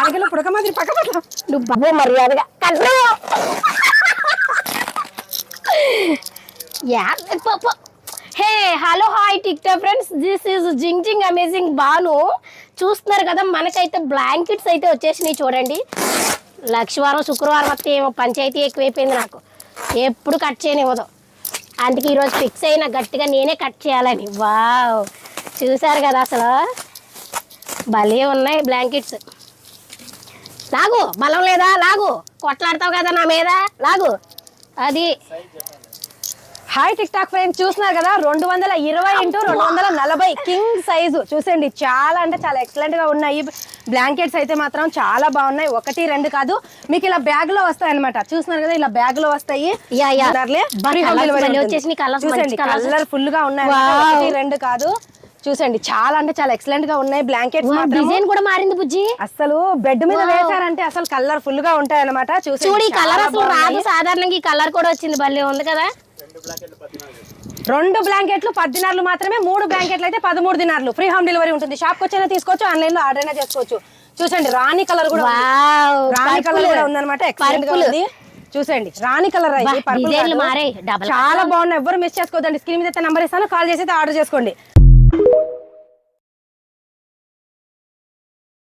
ఆడగల పుడక మాదిరి పక్క పట్ల నువ్వు బాబు మర్యాదగా కట్టు. Hey hello hi TikTok friends, this is zing zing amazing Banu. చూస్తున్నారు కదా, మనకైతే బ్లాంకెట్స్ అయితే వచ్చేసినాయి చూడండి. లక్షవారం శుక్రవారం వస్తే ఏమో పంచాయతీ ఎక్కువైపోయింది నాకు, ఎప్పుడు కట్ చేయనివ్వదు. అందుకే ఈరోజు ఫిక్స్ అయినా గట్టిగా నేనే కట్ చేయాలని. వావ్, చూసారు కదా అసలు భలే ఉన్నాయి బ్లాంకెట్స్. లాగు, బలం లేదా లాగు, కొట్లాడతావు కదా నా మీద, లాగు. అది హాయ్ టిక్ టాక్ ఫ్రెండ్స్, చూస్తున్నారు కదా 220 x 240 కింగ్ సైజు. చూసండి, చాలా అంటే చాలా ఎక్సలెంట్ గా ఉన్నాయి బ్లాంకెట్స్ అయితే మాత్రం చాలా బాగున్నాయి. 1 2 కాదు, మీకు ఇలా బ్యాగ్ లో వస్తాయి అనమాట. చూస్తున్నారు కదా, ఇలా బ్యాగ్ లో వస్తాయి. చూసండి, కలర్ ఫుల్ గా ఉన్నాయి. 1 2 కాదు, చూసండి చాలా అంటే చాలా ఎక్సలెంట్ గా ఉన్నాయి బ్లాంకెట్స్. డిజైన్ కూడా మారింది బుజ్జి. అసలు బెడ్ మీద వేసారంటే అసలు కలర్ ఫుల్ గా ఉంటాయి అనమాట. చూసి కలర్ అసలు రాదు, సాధారణంగా ఈ కలర్ కూడా వచ్చింది, భలే ఉంది కదా. 2 బ్లాంకెట్లు 10 దినార్లు మాత్రమే, 3 బ్లాంకెట్లు అయితే 13 దినార్లు. ఫ్రీ హోమ్ డెలివరీ ఉంటుంది. షాప్ వచ్చైనా తీసుకోవచ్చు, ఆన్లైన్ లో ఆర్డర్ అయినా చేసుకోవచ్చు. చూసండి, రాణి కలర్ కూడా, రాణి కలర్ కూడా ఉందన్నమాట. ఎక్సలెంట్ గా ఉంది. చూసండి, రాణి కలర్ అయితే చాలా బాగున్నాయి. ఎవరు మిస్ చేసుకోవద్దండి. స్క్రీన్ మీద అయితే నంబర్ ఇస్తాను, కాల్ చేసి అయితే ఆర్డర్ చేసుకోండి.